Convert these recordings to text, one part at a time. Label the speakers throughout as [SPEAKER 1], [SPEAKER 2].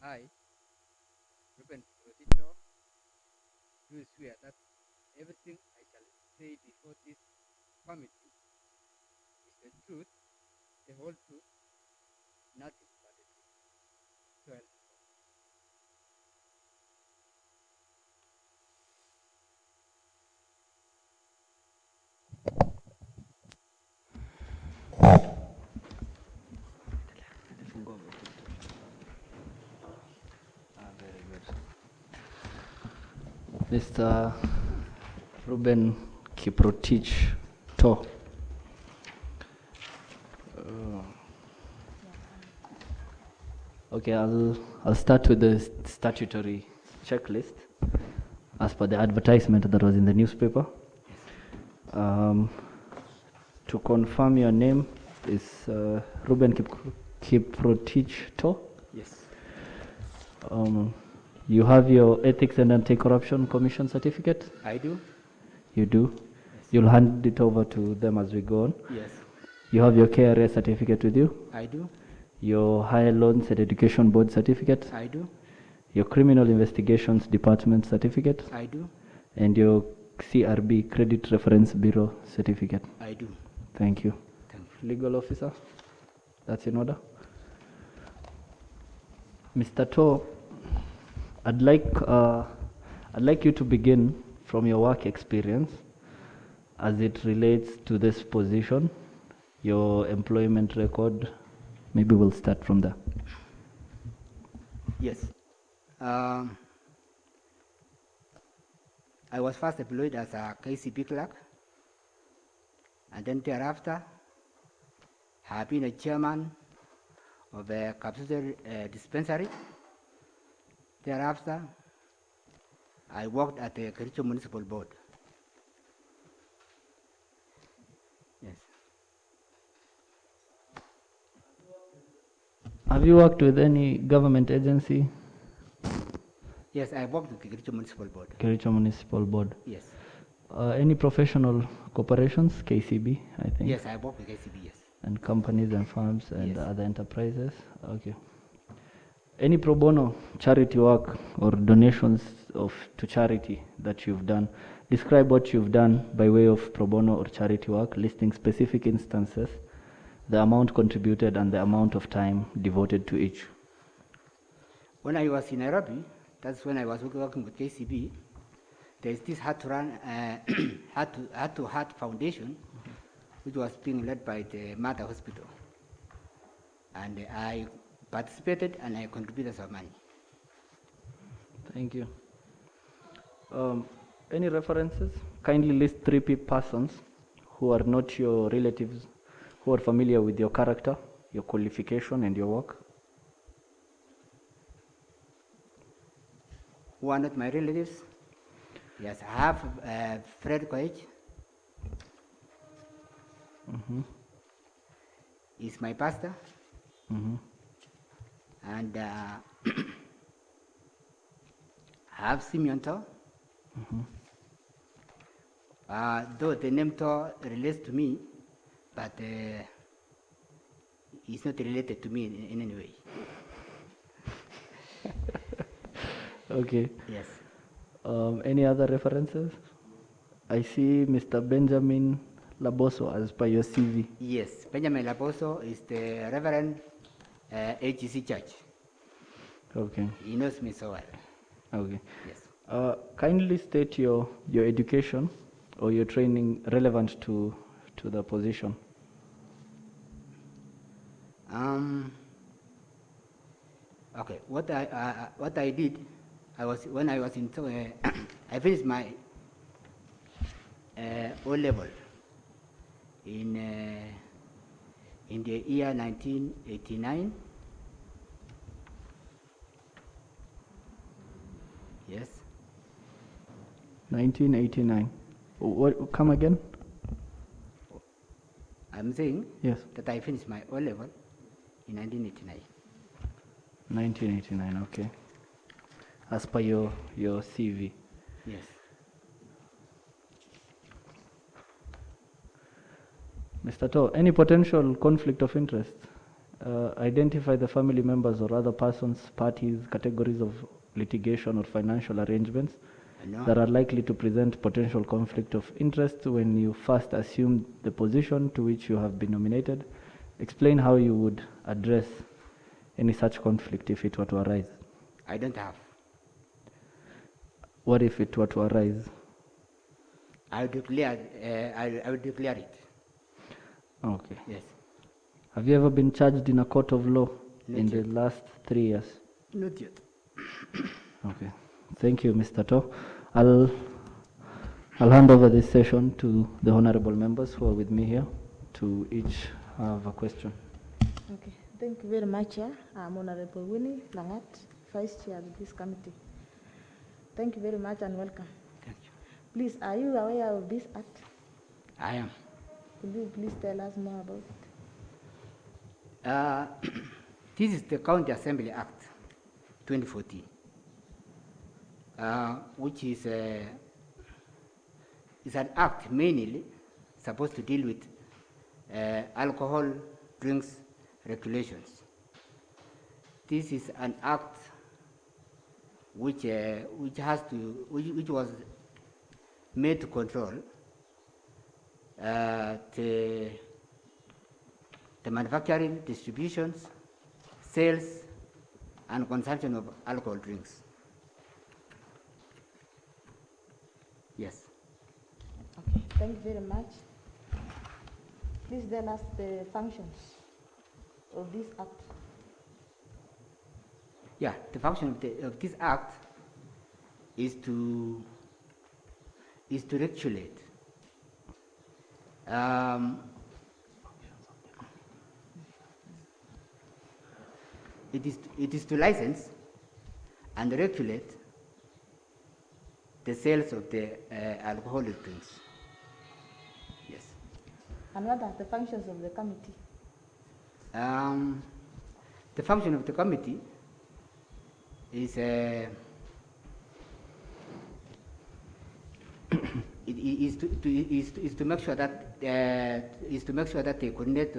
[SPEAKER 1] I, Ruben Rodito, do swear that everything I shall say before this committee is the truth, the whole truth, nothing but the truth. So help me God.
[SPEAKER 2] Very good. Mr. Ruben Kiprotich To. Okay, I'll start with the statutory checklist as per the advertisement that was in the newspaper. To confirm your name is Ruben Kiprotich To.
[SPEAKER 1] Yes.
[SPEAKER 2] You have your Ethics and Anti-Corruption Commission certificate?
[SPEAKER 1] I do?
[SPEAKER 2] You do?
[SPEAKER 1] Yes.
[SPEAKER 2] You'll hand it over to them as we go on?
[SPEAKER 1] Yes.
[SPEAKER 2] You have your KRA certificate with you?
[SPEAKER 1] I do?
[SPEAKER 2] Your Higher Loans and Education Board certificate?
[SPEAKER 1] I do?
[SPEAKER 2] Your Criminal Investigations Department certificate?
[SPEAKER 1] I do?
[SPEAKER 2] And your CRB Credit Reference Bureau certificate?
[SPEAKER 1] I do.
[SPEAKER 2] Thank you.
[SPEAKER 1] Thank you.
[SPEAKER 2] Legal officer? That's in order. Mr. To, I'd like you to begin from your work experience as it relates to this position, your employment record. Maybe we'll start from there.
[SPEAKER 1] Yes. I was first employed as a KCB clerk, and then thereafter, I have been a chairman of a capital dispensary. Thereafter, I worked at the Kericho Municipal Board. Yes.
[SPEAKER 2] Have you worked with any government agency?
[SPEAKER 1] Yes, I worked with the Kericho Municipal Board.
[SPEAKER 2] Kericho Municipal Board.
[SPEAKER 1] Yes.
[SPEAKER 2] Any professional corporations, KCB, I think?
[SPEAKER 1] Yes, I worked with KCB, yes.
[SPEAKER 2] And companies and firms and
[SPEAKER 1] Yes.
[SPEAKER 2] other enterprises? Okay. Any pro bono charity work or donations to charity that you've done? Describe what you've done by way of pro bono or charity work, listing specific instances, the amount contributed and the amount of time devoted to each.
[SPEAKER 1] When I was in Nairobi, that's when I was working with KCB. There's this Heart to Heart Foundation, which was being led by the Mother Hospital. And I participated and I contributed some money.
[SPEAKER 2] Thank you. Any references? Kindly list 3 persons who are not your relatives, who are familiar with your character, your qualification, and your work.
[SPEAKER 1] Who are not my relatives? Yes, I have Fred Koech.
[SPEAKER 2] Mm-hmm.
[SPEAKER 1] He's my pastor.
[SPEAKER 2] Mm-hmm.
[SPEAKER 1] And I have Simeon To.
[SPEAKER 2] Mm-hmm.
[SPEAKER 1] Though the name To relates to me, but he's not related to me in any way.
[SPEAKER 2] Okay.
[SPEAKER 1] Yes.
[SPEAKER 2] Any other references? I see Mr. Benjamin Laboso as per your CV.
[SPEAKER 1] Yes, Benjamin Laboso is the Reverend AGC Church.
[SPEAKER 2] Okay.
[SPEAKER 1] He knows me so well.
[SPEAKER 2] Okay.
[SPEAKER 1] Yes.
[SPEAKER 2] Kindly state your education or your training relevant to the position.
[SPEAKER 1] Okay. What I did, when I was in I finished my O level in the year 1989. Yes.
[SPEAKER 2] 1989. What? Come again?
[SPEAKER 1] I'm saying
[SPEAKER 2] Yes.
[SPEAKER 1] that I finished my O level in 1989.
[SPEAKER 2] 1989. Okay. As per your CV.
[SPEAKER 1] Yes.
[SPEAKER 2] Mr. To, any potential conflict of interest Identify the family members or other persons, parties, categories of litigation or financial arrangements that are likely to present potential conflict of interest when you first assume the position to which you have been nominated. Explain how you would address any such conflict if it were to arise.
[SPEAKER 1] I don't have.
[SPEAKER 2] What if it were to arise?
[SPEAKER 1] I will declare it.
[SPEAKER 2] Okay.
[SPEAKER 1] Yes.
[SPEAKER 2] Have you ever been charged in a court of law
[SPEAKER 1] Not
[SPEAKER 2] in
[SPEAKER 1] yet.
[SPEAKER 2] the last 3 years?
[SPEAKER 1] Not yet.
[SPEAKER 2] Okay. Thank you, Mr. To. I'll hand over this session to the honorable members who are with me here to each have a question.
[SPEAKER 3] Okay, thank you very much, Chair. I'm Honorable Winnie Langat, Vice Chair of this committee. Thank you very much and welcome.
[SPEAKER 1] Thank you.
[SPEAKER 3] Please, are you aware of this act?
[SPEAKER 1] I am.
[SPEAKER 3] Could you please tell us more about it?
[SPEAKER 1] This is the County Assembly Act 2014, which is an act mainly supposed to deal with alcohol drinks regulations. This is an act which was made to control the manufacturing, distributions, sales, and consumption of alcohol drinks. Yes.
[SPEAKER 3] Okay, thank you very much. Please tell us the functions of this act.
[SPEAKER 1] Yeah, the function of this act is to regulate it is to license and regulate the sales of the alcoholic drinks. Yes.
[SPEAKER 3] And what are the functions of the committee?
[SPEAKER 1] The function of the committee is to make sure that they coordinate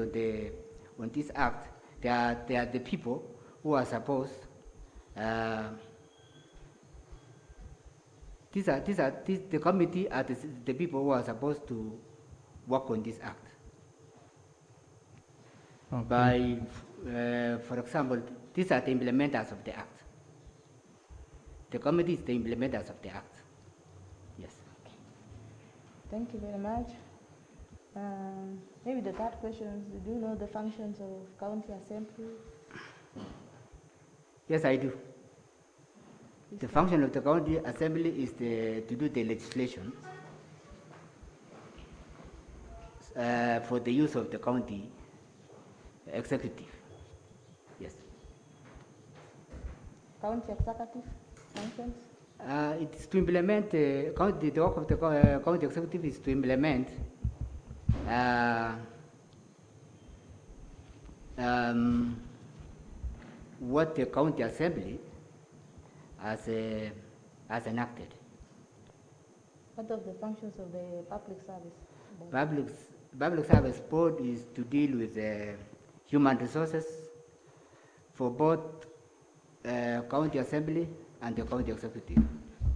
[SPEAKER 1] on this act. They are the people who are supposed. The committee are the people who are supposed to work on this act.
[SPEAKER 2] Okay.
[SPEAKER 1] For example, these are the implementers of the act. The committee is the implementers of the act. Yes.
[SPEAKER 3] Thank you very much. Maybe the third question is, do you know the functions of county assembly?
[SPEAKER 1] Yes, I do. The function of the county assembly is to do the legislation for the use of the county executive. Yes.
[SPEAKER 3] County executive functions?
[SPEAKER 1] It is to implement the work of the county executive is to implement what the county assembly has enacted.
[SPEAKER 3] What of the functions of the public service board?
[SPEAKER 1] Public service board is to deal with human resources for both county assembly and the county executive.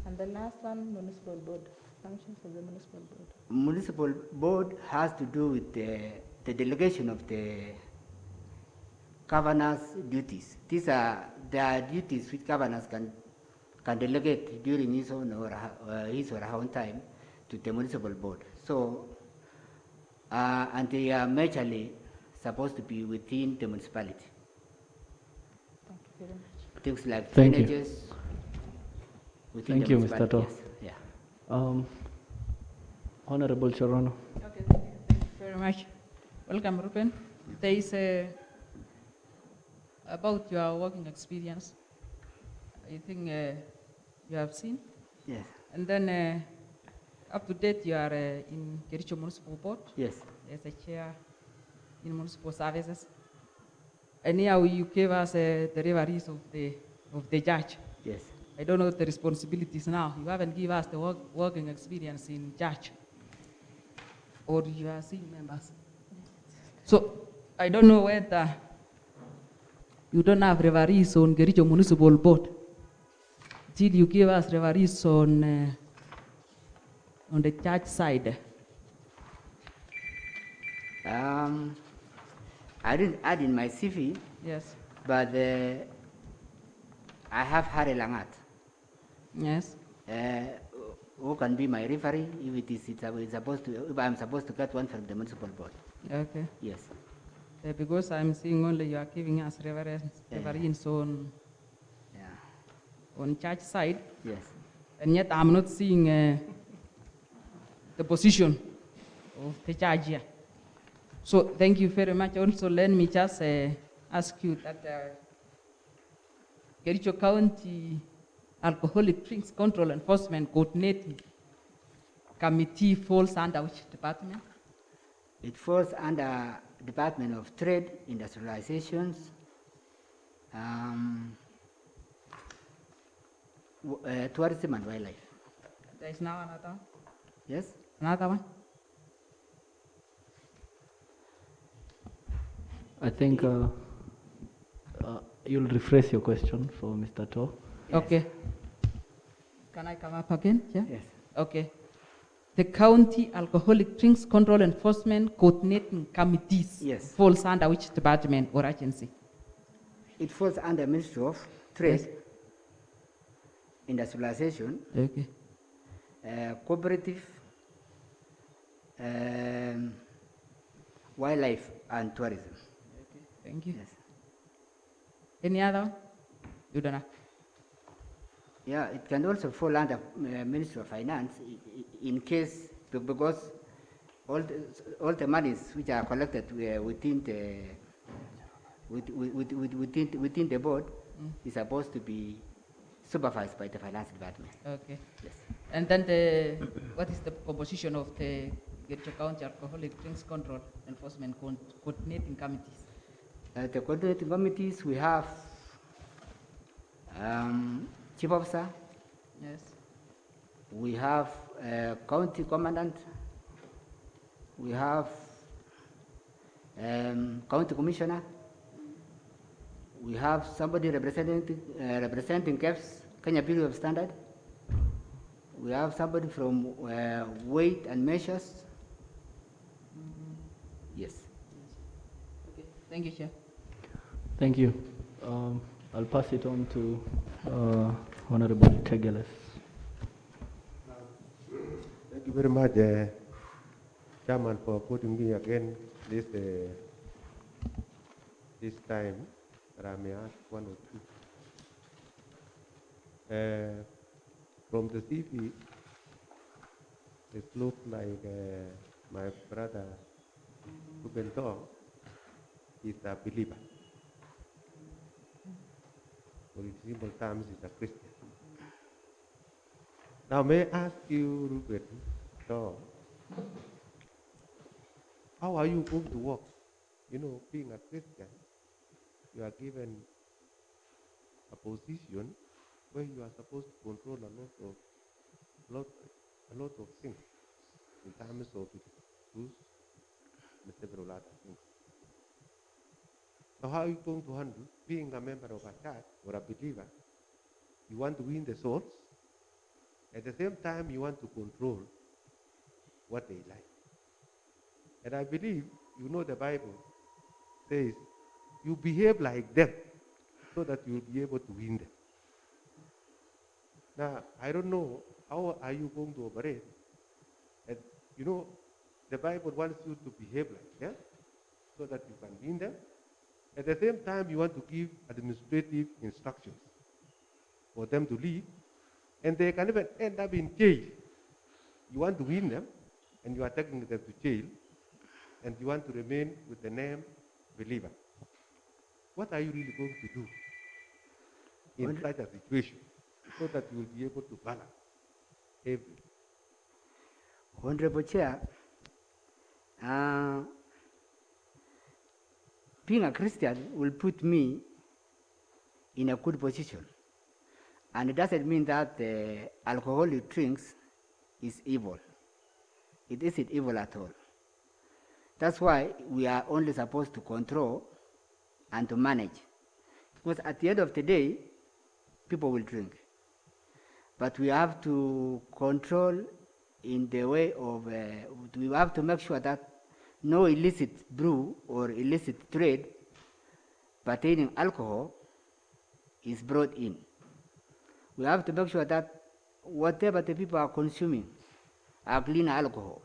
[SPEAKER 3] And the last one, municipal board. Functions of the municipal board.
[SPEAKER 1] Municipal board has to do with the delegation of the governor's duties. These are the duties which governors can delegate during his or her own time to the municipal board. So, and they are majorly supposed to be within the municipality.
[SPEAKER 3] Thank you very much.
[SPEAKER 1] Things like
[SPEAKER 2] Thank you.
[SPEAKER 1] drainages.
[SPEAKER 2] Thank you, Mr. To.
[SPEAKER 1] Yes. Yeah.
[SPEAKER 2] Honorable Chorono.
[SPEAKER 4] Okay, thank you very much. Welcome, Ruben. There is about your working experience. I think you have seen.
[SPEAKER 1] Yes.
[SPEAKER 4] And then up to date, you are in Kericho Municipal Board.
[SPEAKER 1] Yes.
[SPEAKER 4] As a chair in municipal services. And here you gave us the reveries of the judge.
[SPEAKER 1] Yes.
[SPEAKER 4] I don't know the responsibilities now. You haven't given us the working experience in judge. Or you are seeing members. So I don't know whether you don't have referees on Kericho Municipal Board. Till you give us referees on the church side.
[SPEAKER 1] I didn't add in my CV,
[SPEAKER 4] Yes.
[SPEAKER 1] but I have Harry Langat,
[SPEAKER 4] Yes.
[SPEAKER 1] who can be my referee if I'm supposed to get one from the municipal board.
[SPEAKER 4] Okay.
[SPEAKER 1] Yes.
[SPEAKER 4] Because I'm seeing only you are giving us referees
[SPEAKER 1] Yeah.
[SPEAKER 4] on church side,
[SPEAKER 1] Yes.
[SPEAKER 4] and yet I'm not seeing the position of the church here. So thank you very much. Also, let me just ask you that Kericho County Alcoholic Drinks Control Enforcement Coordinating Committee falls under which department?
[SPEAKER 1] It falls under Department of Trade, Industrializations, Tourism and Wildlife.
[SPEAKER 4] There is now another one?
[SPEAKER 1] Yes?
[SPEAKER 4] Another one?
[SPEAKER 2] I think you'll rephrase your question for Mr. To.
[SPEAKER 1] Yes.
[SPEAKER 4] Okay. Can I come up again? Yeah?
[SPEAKER 1] Yes.
[SPEAKER 4] Okay. The County Alcoholic Drinks Control Enforcement Coordinating Committees
[SPEAKER 1] Yes.
[SPEAKER 4] falls under which department or agency?
[SPEAKER 1] It falls under Ministry of Trade,
[SPEAKER 4] Yes.
[SPEAKER 1] Industrialization,
[SPEAKER 4] Okay.
[SPEAKER 1] Cooperative, Wildlife and Tourism.
[SPEAKER 4] Okay. Thank you.
[SPEAKER 1] Yes.
[SPEAKER 4] Any other one? You don't know.
[SPEAKER 1] Yeah, it can also fall under Ministry of Finance in case, because all the monies which are collected within the board is supposed to be supervised by the Finance Department.
[SPEAKER 4] Okay.
[SPEAKER 1] Yes.
[SPEAKER 4] And then what is the composition of the Kericho County Alcoholic Drinks Control Enforcement Coordinating Committees?
[SPEAKER 1] The coordinating committees, we have Chief Officer,
[SPEAKER 4] Yes.
[SPEAKER 1] we have County Commandant, we have County Commissioner, we have somebody representing KEPS, Kenya Bureau of Standard, we have somebody from Weight and Measures. Yes.
[SPEAKER 4] Okay. Thank you, Chair.
[SPEAKER 2] Thank you. I'll pass it on to Honorable Tegeles.
[SPEAKER 5] Thank you very much, Chairman, for putting me again this time that I may ask one or two. From the CV, it looks like my brother Rubento is a believer. Or in simple terms, is a Christian. Now, may I ask you, Ruben, so, how are you going to work? You know, being a Christian, you are given a position where you are supposed to control a lot of things in terms of truth and several other things. So how are you going to handle being a member of a church or a believer? You want to win the souls. At the same time, you want to control what they like. And I believe, you know, the Bible says, you behave like them so that you'll be able to win them. Now, I don't know, how are you going to operate? And, you know, the Bible wants you to behave like them so that you can win them. At the same time, you want to give administrative instructions for them to leave, and they can even end up in jail. You want to win them, and you are taking them to jail, and you want to remain with the name believer. What are you really going to do in such a situation so that you will be able to balance everything?
[SPEAKER 1] Honorable Chair, being a Christian will put me in a good position. And it doesn't mean that alcoholic drinks is evil. It isn't evil at all. That's why we are only supposed to control and to manage. Because at the end of the day, people will drink. But we have to control in the way of, we have to make sure that no illicit brew or illicit trade pertaining alcohol is brought in. We have to make sure that whatever the people are consuming are clean alcohol.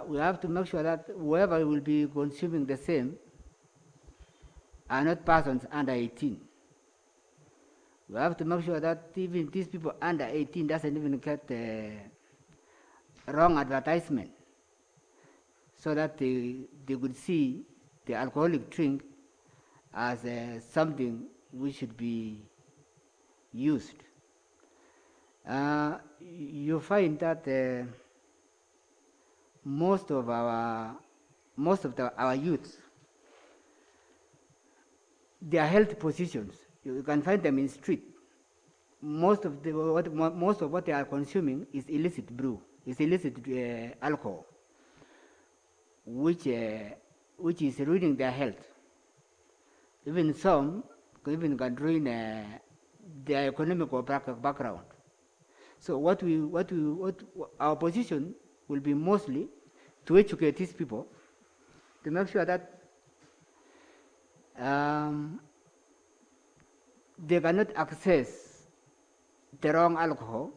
[SPEAKER 1] We have to make sure that whoever will be consuming the same are not persons under 18. We have to make sure that even these people under 18 doesn't even get wrong advertisement, so that they could see the alcoholic drink as something which should be used. You find that most of our youths, their health positions, you can find them in street. Most of what they are consuming is illicit brew, is illicit alcohol, which is ruining their health. Even some even can ruin their economical background. So what our position will be mostly to educate these people, to make sure that they cannot access the wrong alcohol,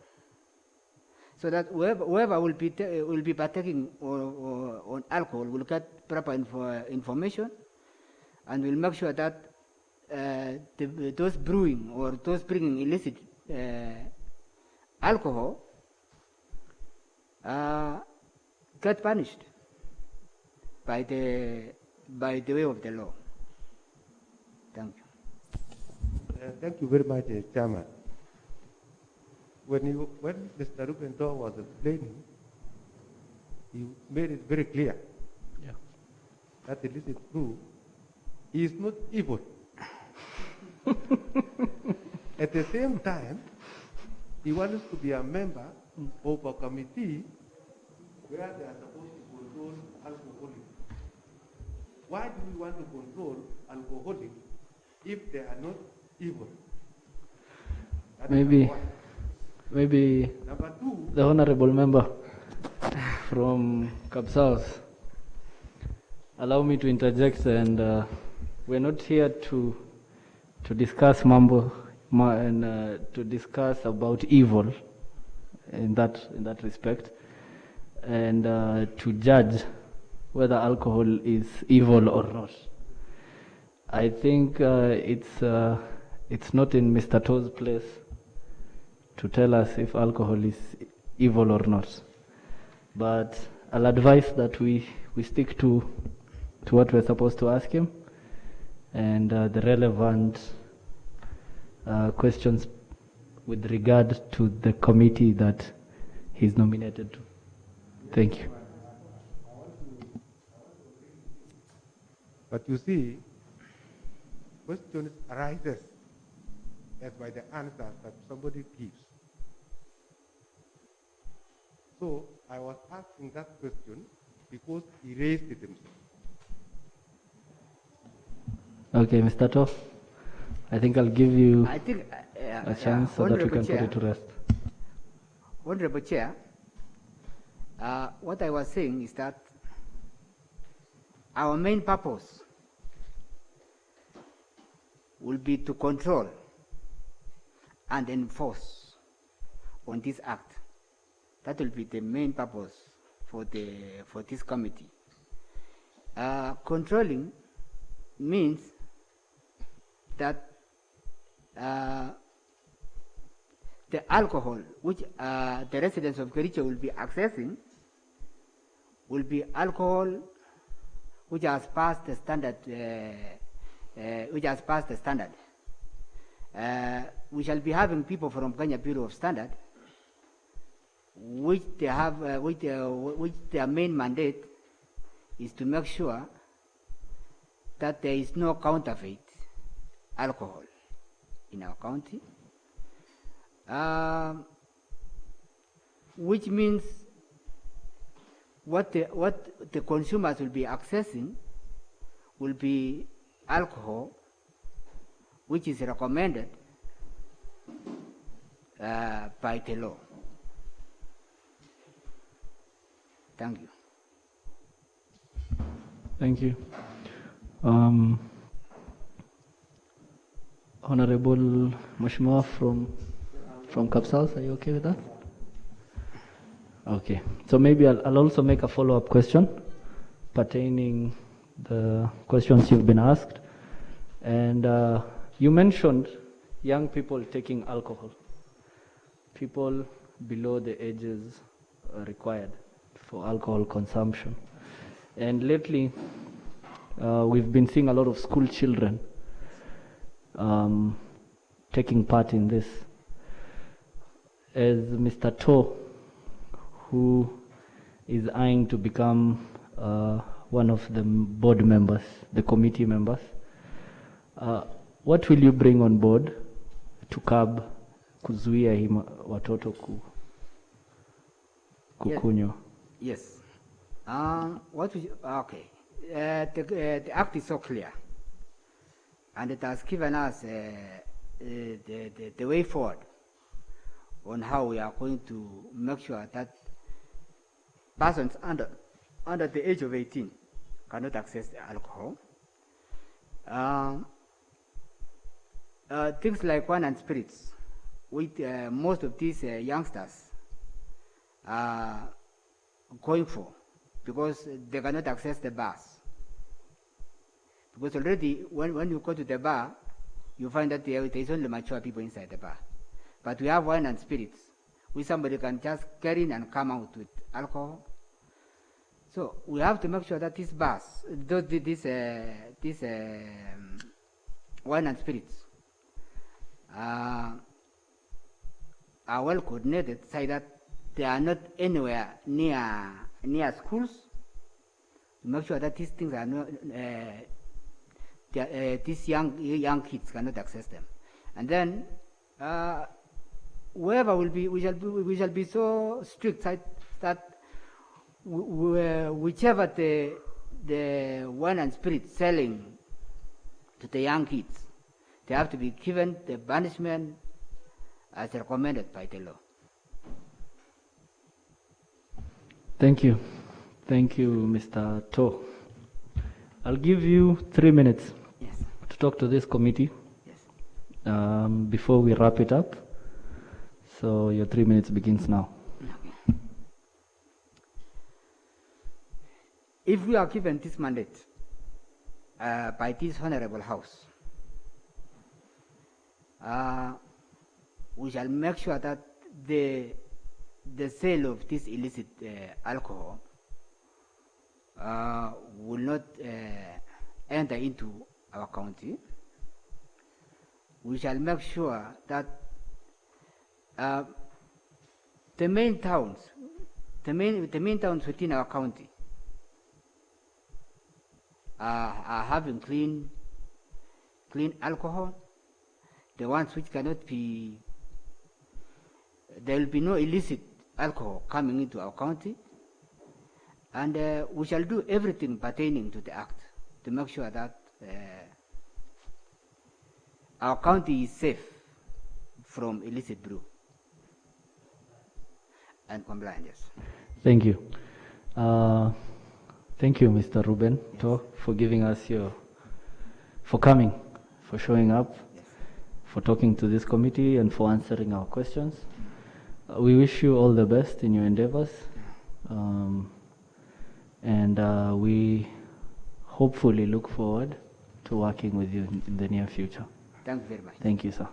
[SPEAKER 1] so that whoever will be partaking on alcohol will get proper information, and will make sure that those brewing or those bringing illicit alcohol get punished by the way of the law. Thank you.
[SPEAKER 5] Thank you very much, Chairman. When Mr. Rubento was explaining, he made it very clear that illicit brew is not evil. At the same time, he wants to be a member of a committee where they are supposed to control alcoholics. Why do we want to control alcoholics if they are not evil?
[SPEAKER 2] Maybe
[SPEAKER 5] Number two,
[SPEAKER 2] the honorable member from Kapsaos, allow me to interject, and we're not here to discuss mambo and to discuss about evil in that respect, and to judge whether alcohol is evil or not. I think it's not in Mr. To's place to tell us if alcohol is evil or not. But I'll advise that we stick to what we're supposed to ask him, and the relevant questions with regard to the committee that he's nominated to. Thank you.
[SPEAKER 5] but you see, questions arises as by the answers that somebody gives. So I was asking that question because he raised it himself.
[SPEAKER 2] Okay, Mr. Toff, I think I'll give you
[SPEAKER 1] I think,
[SPEAKER 2] a chance so that we can put it to rest.
[SPEAKER 1] Honorable Chair, what I was saying is that our main purpose will be to control and enforce on this act. That will be the main purpose for this committee. Controlling means that the alcohol which the residents of Kericho will be accessing will be alcohol which has passed the standard. We shall be having people from Kenya Bureau of Standard, which they have, which their main mandate is to make sure that there is no counterfeit alcohol in our county, which means what the consumers will be accessing will be alcohol which is recommended by the law. Thank you.
[SPEAKER 2] Thank you. Honorable Mheshimiwa from Kapsals, are you okay with that? Okay. So maybe I'll also make a follow-up question pertaining the questions you've been asked. And you mentioned young people taking alcohol, people below the ages required for alcohol consumption. And lately, we've been seeing a lot of school children taking part in this. As Mr. To, who is eyeing to become one of the board members, the committee members, what will you bring on board to curb kuzuia hii watoto kukunywa?
[SPEAKER 1] Yes. Okay. The act is so clear, and it has given us the way forward on how we are going to make sure that persons under the age of 18 cannot access the alcohol. Things like wine and spirits, with most of these youngsters are going for, because they cannot access the bars. Because already when you go to the bar, you find that there is only mature people inside the bar. But we have wine and spirits, which somebody can just carry in and come out with alcohol. So we have to make sure that these bars, these wine and spirits, are well coordinated, so that they are not anywhere near schools, to make sure that these things are not, these young kids cannot access them. And then whoever will be, we shall be so strict that whichever the wine and spirit selling to the young kids, they have to be given the punishment as recommended by the law.
[SPEAKER 2] Thank you. Thank you, Mr. To. I'll give you 3 minutes to talk to this committee before we wrap it up. So your 3 minutes begins now.
[SPEAKER 1] Okay. If we are given this mandate by this honorable house, we shall make sure that the sale of this illicit alcohol will not enter into our county. We shall make sure that the main towns within our county are having clean alcohol. The ones which cannot be, there will be no illicit alcohol coming into our county, and we shall do everything pertaining to the act to make sure that our county is safe from illicit brew and compliant. Yes.
[SPEAKER 2] Thank you. Thank you, Mr. Ruben To, for giving us for coming, for showing up, for talking to this committee, and for answering our questions. We wish you all the best in your endeavors, and we hopefully look forward to working with you in the near future.
[SPEAKER 1] Thank you very much.
[SPEAKER 2] Thank you, sir.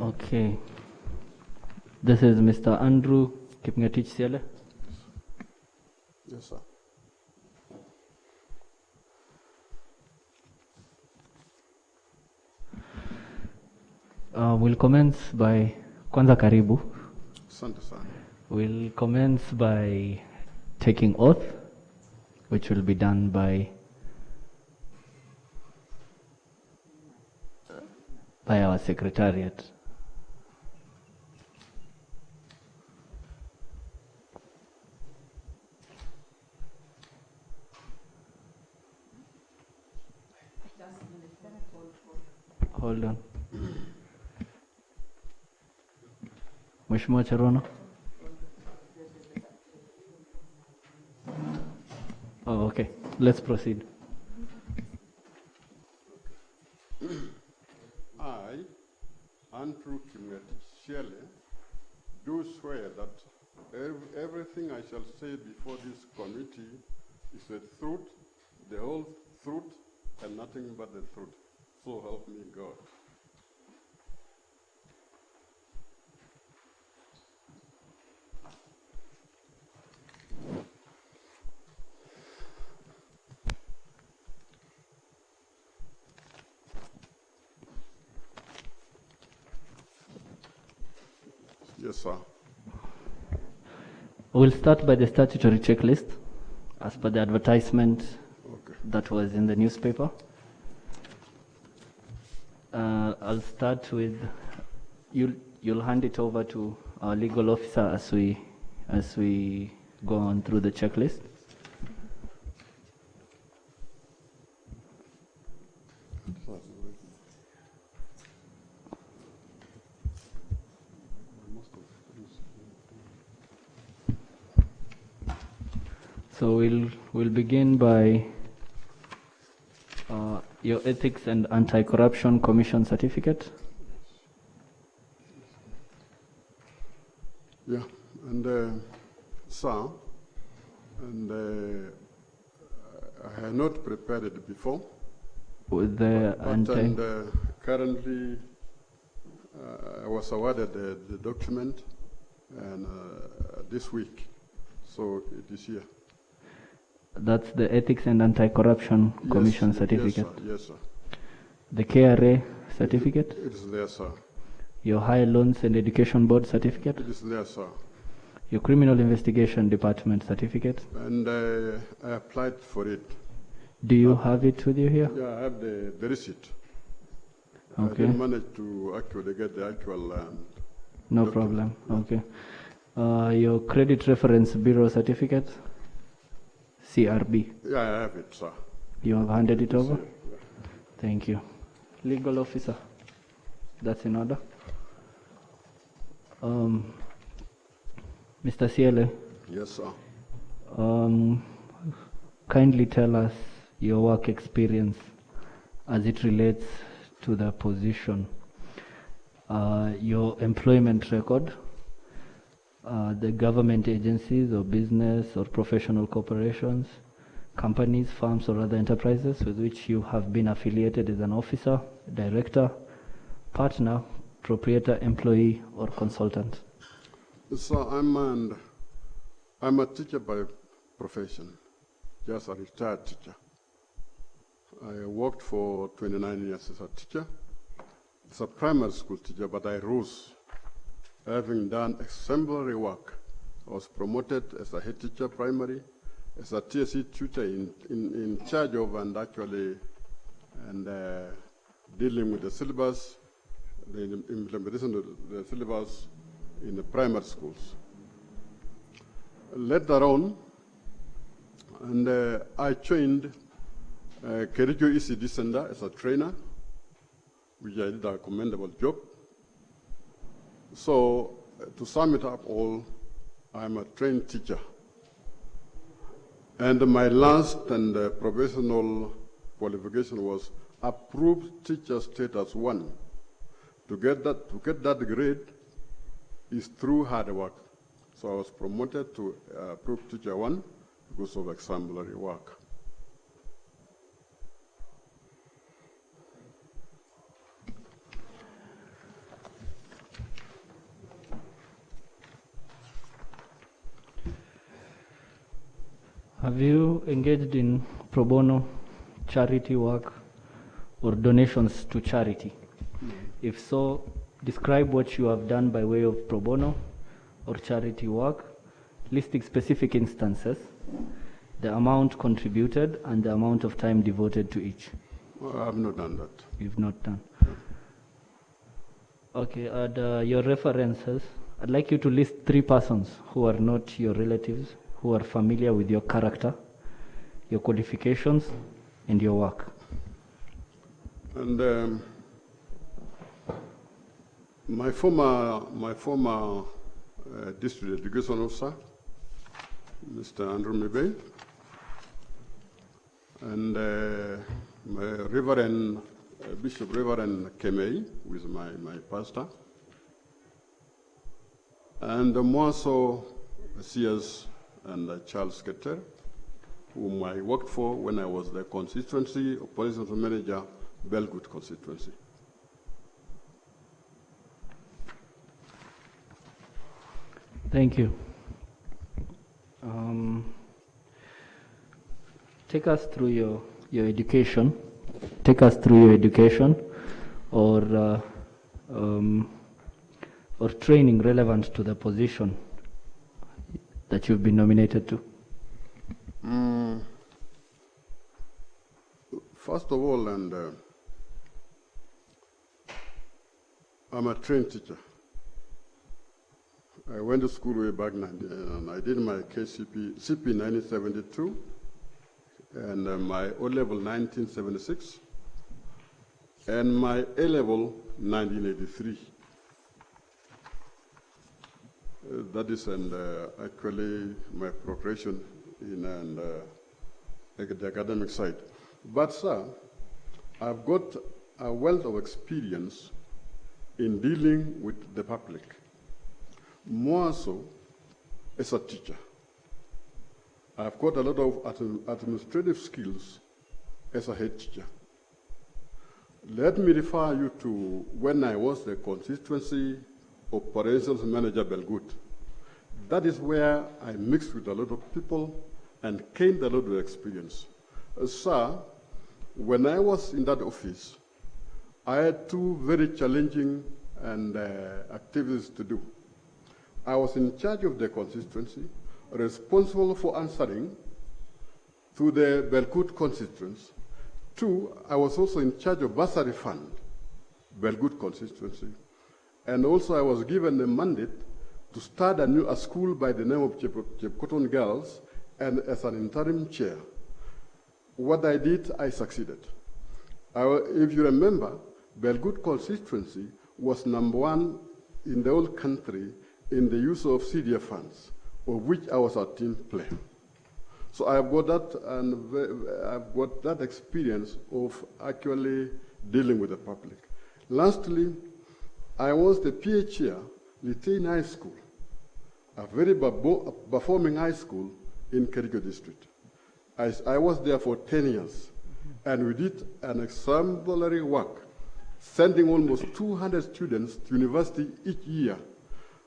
[SPEAKER 2] Okay. This is Mr. Andrew Kipngetich Siele.
[SPEAKER 6] Yes, sir.
[SPEAKER 2] We'll commence by Kwanza Karibu.
[SPEAKER 6] Asante sana.
[SPEAKER 2] We'll commence by taking oath, which will be done by our secretariat. Hold on. Mheshimiwa Cherono. Oh, okay. Let's proceed.
[SPEAKER 6] I, Andrew Kimwet-Shele, do swear that everything I shall say before this committee is the truth, the whole truth, and nothing but the truth. So help me God. Yes, sir.
[SPEAKER 2] We'll start by the statutory checklist as per the advertisement
[SPEAKER 6] Okay.
[SPEAKER 2] that was in the newspaper. I'll start with, you'll hand it over to our legal officer as we go on through the checklist. So we'll begin by your Ethics and Anti-Corruption Commission certificate.
[SPEAKER 6] Yeah, and sir, and I had not prepared it before,
[SPEAKER 2] With the
[SPEAKER 6] currently I was awarded the document and this week, so it is here.
[SPEAKER 2] That's the Ethics and Anti-Corruption Commission certificate.
[SPEAKER 6] Yes, sir.
[SPEAKER 2] The KRA certificate.
[SPEAKER 6] It is there, sir.
[SPEAKER 2] Your Higher Loans and Education Board certificate.
[SPEAKER 6] It is there, sir.
[SPEAKER 2] Your Criminal Investigation Department certificate.
[SPEAKER 6] And I applied for it.
[SPEAKER 2] Do you have it with you here?
[SPEAKER 6] Yeah, I have the receipt.
[SPEAKER 2] Okay.
[SPEAKER 6] I didn't manage to actually get the actual.
[SPEAKER 2] No
[SPEAKER 6] document.
[SPEAKER 2] problem. Okay. Your Credit Reference Bureau certificate. CRB.
[SPEAKER 6] Yeah, I have it, sir.
[SPEAKER 2] You have handed it over?
[SPEAKER 6] Yeah.
[SPEAKER 2] Thank you. Legal officer. That's in order. Mr. Ciele,
[SPEAKER 6] Yes, sir.
[SPEAKER 2] kindly tell us your work experience as it relates to the position, your employment record, the government agencies or business or professional corporations, companies, firms or other enterprises with which you have been affiliated as an officer, director, partner, proprietor, employee or consultant.
[SPEAKER 6] So I'm a teacher by profession, just a retired teacher. I worked for 29 years as a teacher. As a primary school teacher, but I rose, having done exemplary work. I was promoted as a head teacher primary, as a TSC tutor in charge of and actually dealing with the syllabus, the implementation of the syllabus in the primary schools. Later on, and I joined Kericho ECD Center as a trainer, which I did a commendable job. So to sum it up all, I'm a trained teacher. And my last and professional qualification was approved teacher status 1. To get that grade is through hard work. So I was promoted to approved teacher 1 because of exemplary work.
[SPEAKER 2] Have you engaged in pro bono charity work or donations to charity? If so, describe what you have done by way of pro bono or charity work, listing specific instances, the amount contributed, and the amount of time devoted to each.
[SPEAKER 6] Well, I have not done that.
[SPEAKER 2] You've not done. Okay, your references, I'd like you to list 3 persons who are not your relatives, who are familiar with your character, your qualifications, and your work.
[SPEAKER 6] And my former district education officer, Mr. Andrew Mibey, and my Reverend Bishop Reverend Kemei, who is my pastor, and more so CS and Charles Keter, whom I worked for when I was the constituency operations manager, Belgood constituency.
[SPEAKER 2] Thank you. Take us through your education. Take us through your education, or or training relevant to the position that you've been nominated to?
[SPEAKER 6] First of all, I'm a trained teacher. I went to school way back and I did my CP 1972 and my O-level 1976 and my A-level 1983. That is actually my progression in the academic side. But sir, I've got a wealth of experience in dealing with the public, more so as a teacher. I've got a lot of administrative skills as a head teacher. Let me refer you to when I was the constituency operations manager, Belgut. That is where I mixed with a lot of people and gained a lot of experience. Sir, when I was in that office, I had two very challenging activities to do. I was in charge of the constituency, responsible for answering to the Belgut constituents. Two, I was also in charge of bursary fund, Belgut constituency. And also I was given a mandate to start a school by the name of Chepkoton Girls, and as an interim chair. What I did, I succeeded. If you remember, Belgut constituency was #1 in the whole country in the use of CDF funds, of which I was a team player. So I've got that, and I've got that experience of actually dealing with the public. Lastly, I was the PA chair, Litain High School, a very performing high school in Kericho district. I was there for 10 years, and we did an exemplary work, sending almost 200 students to university each year.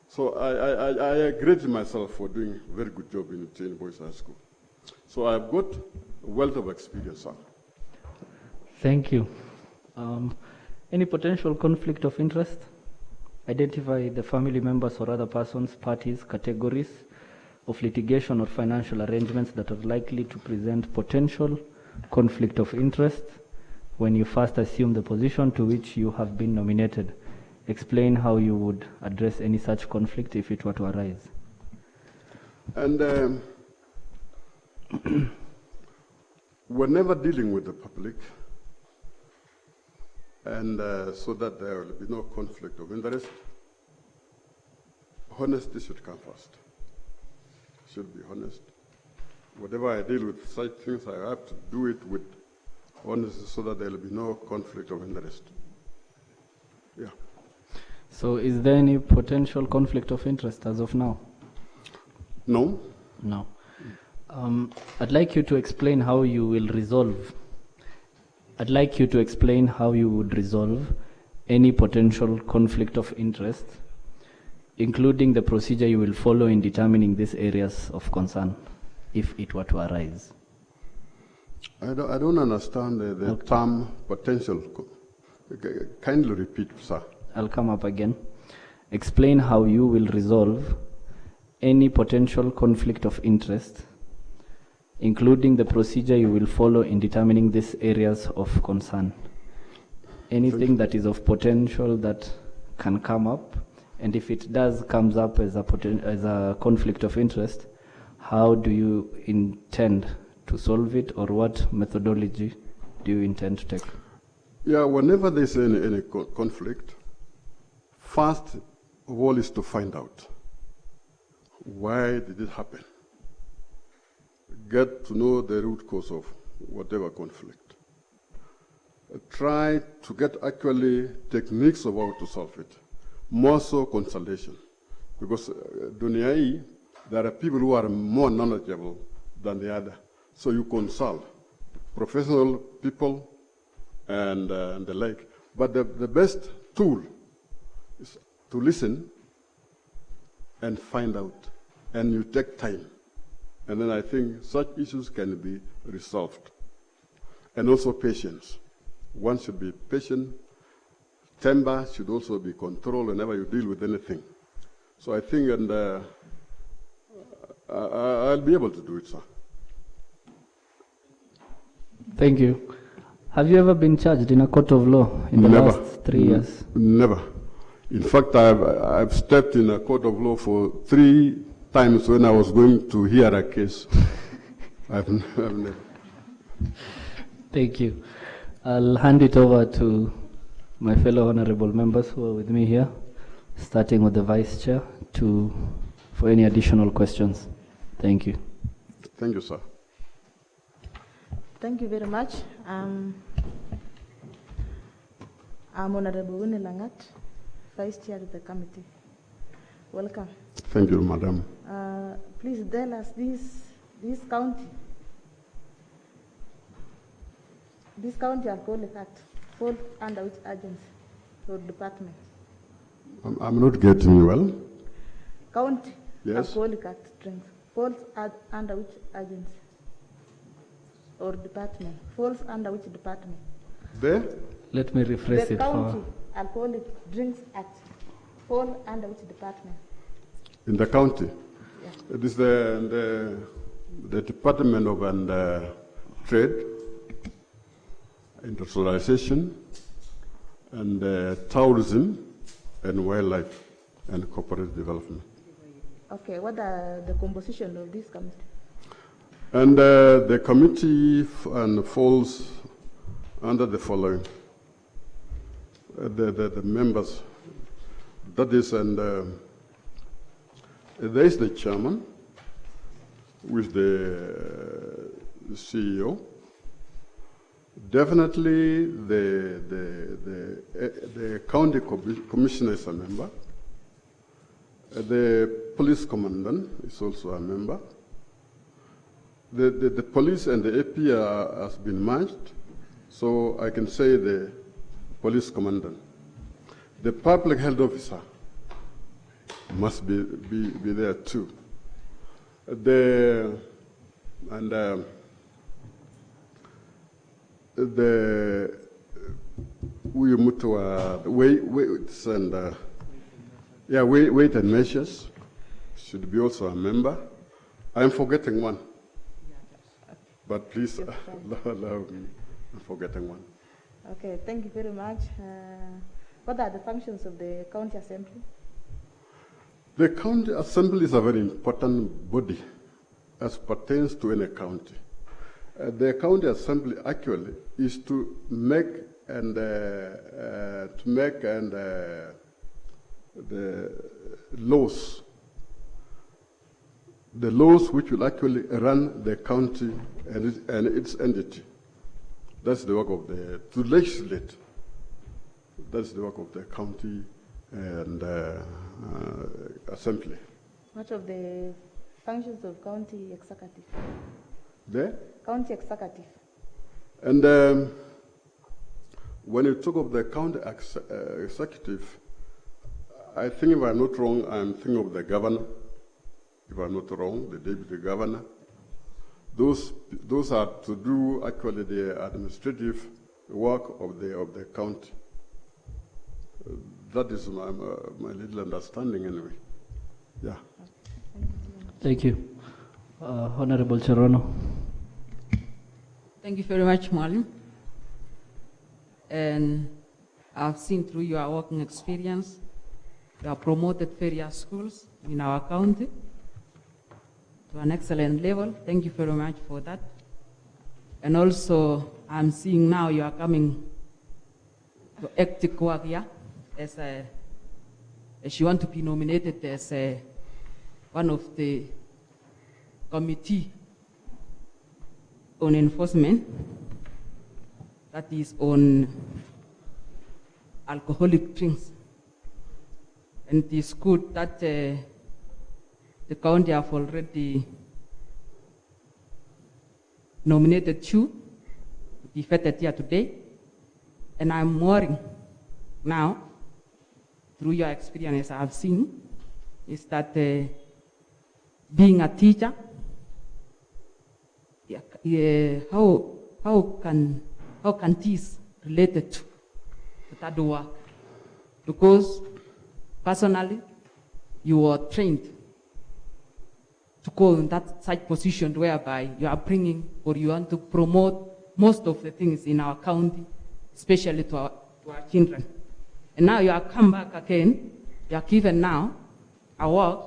[SPEAKER 6] So I grade myself for doing a very good job in Litain Boys High School. So I've got a wealth of experience, sir.
[SPEAKER 2] Thank you. Any potential conflict of interest? Identify the family members or other persons, parties, categories of litigation or financial arrangements that are likely to present potential conflict of interest when you first assume the position to which you have been nominated. Explain how you would address any such conflict if it were to arise.
[SPEAKER 6] And whenever dealing with the public, and so that there will be no conflict of interest, honesty should come first. Should be honest. Whatever I deal with such things, I have to do it with honesty so that there will be no conflict of interest. Yeah.
[SPEAKER 2] So is there any potential conflict of interest as of now?
[SPEAKER 6] No.
[SPEAKER 2] No. I'd like you to explain how you will resolve. I'd like you to explain how you would resolve any potential conflict of interest, including the procedure you will follow in determining these areas of concern, if it were to arise.
[SPEAKER 6] I don't understand the term potential. Kindly repeat, sir.
[SPEAKER 2] I'll come up again. Explain how you will resolve any potential conflict of interest, including the procedure you will follow in determining these areas of concern. Anything that is of potential that can come up, and if it comes up as a conflict of interest, how do you intend to solve it, or what methodology do you intend to take?
[SPEAKER 6] Yeah, whenever there's any conflict, first of all is to find out why did it happen. Get to know the root cause of whatever conflict. Try to get actually techniques of how to solve it. More so consultation. Because dunia there are people who are more knowledgeable than the other. So you consult professional people and the like. But the best tool is to listen and find out. And you take time. And then I think such issues can be resolved. And also patience. One should be patient temper should also be controlled whenever you deal with anything. So I think, and I'll be able to do it, sir.
[SPEAKER 2] Thank you. Have you ever been charged in a court of law in the
[SPEAKER 6] Never.
[SPEAKER 2] last 3 years?
[SPEAKER 6] Never. In fact, I've stepped in a court of law for 3 times when I was going to hear a case. I've never.
[SPEAKER 2] Thank you. I'll hand it over to my fellow honorable members who are with me here, starting with the Vice Chair, for any additional questions. Thank you.
[SPEAKER 6] Thank you, sir.
[SPEAKER 3] Thank you very much. I'm Honorable Winnie Langat, Vice Chair of the committee. Welcome.
[SPEAKER 6] Thank you, Madam.
[SPEAKER 3] Please tell us this county alcoholic act falls under which agency or department?
[SPEAKER 6] I'm not getting you well.
[SPEAKER 3] County
[SPEAKER 6] Yes.
[SPEAKER 3] alcoholic act drinks falls under which agency or department? Falls under which department?
[SPEAKER 6] There?
[SPEAKER 2] Let me rephrase
[SPEAKER 3] The
[SPEAKER 2] it
[SPEAKER 3] County
[SPEAKER 2] for
[SPEAKER 3] Alcoholic Drinks Act fall under which department?
[SPEAKER 6] In the county?
[SPEAKER 3] Yeah.
[SPEAKER 6] It is the Department of Trade, Industrialization, and Tourism, and Wildlife, and Corporate Development.
[SPEAKER 3] Okay, what are the composition of this committee?
[SPEAKER 6] And the committee falls under the following. The members, that is, and there is the chairman, with the CEO. Definitely, the county commissioner is a member. The police commandant is also a member. The police and the AP has been merged, so I can say the police commandant. The public health officer must be there too. The weight and measures should be also a member. I'm forgetting one, but please allow me. I'm forgetting one.
[SPEAKER 3] Okay, thank you very much. What are the functions of the county assembly?
[SPEAKER 6] The county assembly is a very important body as pertains to any county. The county assembly actually is to make the laws which will actually run the county and its entity. That's the work of to legislate. That's the work of the county and assembly.
[SPEAKER 3] What of the functions of county executive?
[SPEAKER 6] The
[SPEAKER 3] County executive.
[SPEAKER 6] And when you talk of the county executive, I think if I'm not wrong, I'm thinking of the governor. If I'm not wrong, the deputy governor. Those are to do actually the administrative work of the county. That is my little understanding anyway. Yeah.
[SPEAKER 2] Thank you. Honorable Cherono.
[SPEAKER 4] Thank you very much, Malim. And I've seen through your working experience, you have promoted various schools in our county to an excellent level. Thank you very much for that. And also, I'm seeing now you are coming to active work here as you want to be nominated as one of the committee on enforcement that is on alcoholic drinks. And it is good that the county have already nominated you to be vetted here today. And I'm worrying now, through your experience I have seen, is that being a teacher, how can this related to that work? because personally, you are trained to go in that such position whereby you are bringing or you want to promote most of the things in our county, especially to our children. And now you are come back again, you are given now a work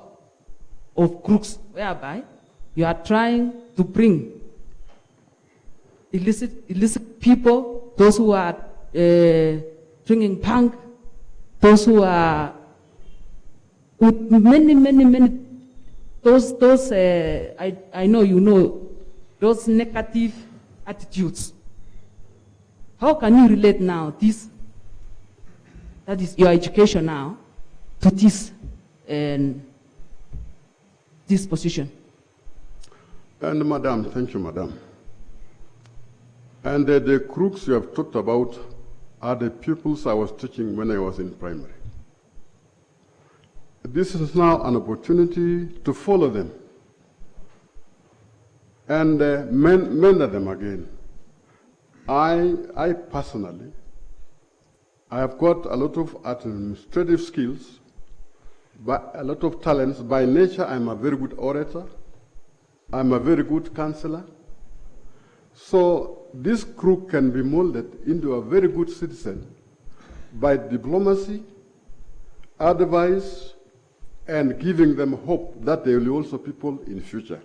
[SPEAKER 4] of crooks whereby you are trying to bring illicit people, those who are drinking punk, those who are with many, those I know you know, those negative attitudes. How can you relate now this, that is your education now, to this this position?
[SPEAKER 6] And Madam, thank you, Madam. And the crooks you have talked about are the pupils I was teaching when I was in primary. This is now an opportunity to follow them and mentor them again. I personally, I have got a lot of administrative skills, but a lot of talents. By nature, I'm a very good orator. I'm a very good counselor. So this crook can be molded into a very good citizen by diplomacy, advice, and giving them hope that they will also people in future.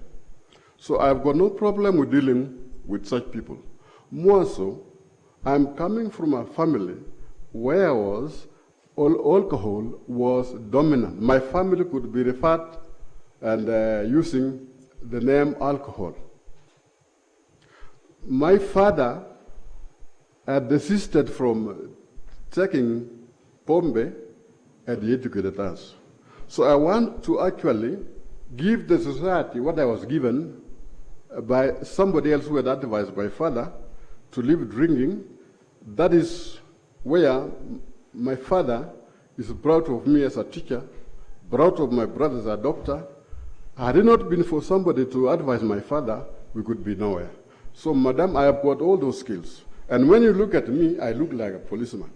[SPEAKER 6] So I've got no problem with dealing with such people. More so, I'm coming from a family where alcohol was dominant. My family could be referred and using the name alcohol. My father had desisted from taking pombe and he educated us. So I want to actually give the society what I was given by somebody else who had advised my father to leave drinking. That is where my father is proud of me as a teacher, proud of my brother as a doctor. Had it not been for somebody to advise my father, we could be nowhere. So, Madam, I have got all those skills. And when you look at me, I look like a policeman.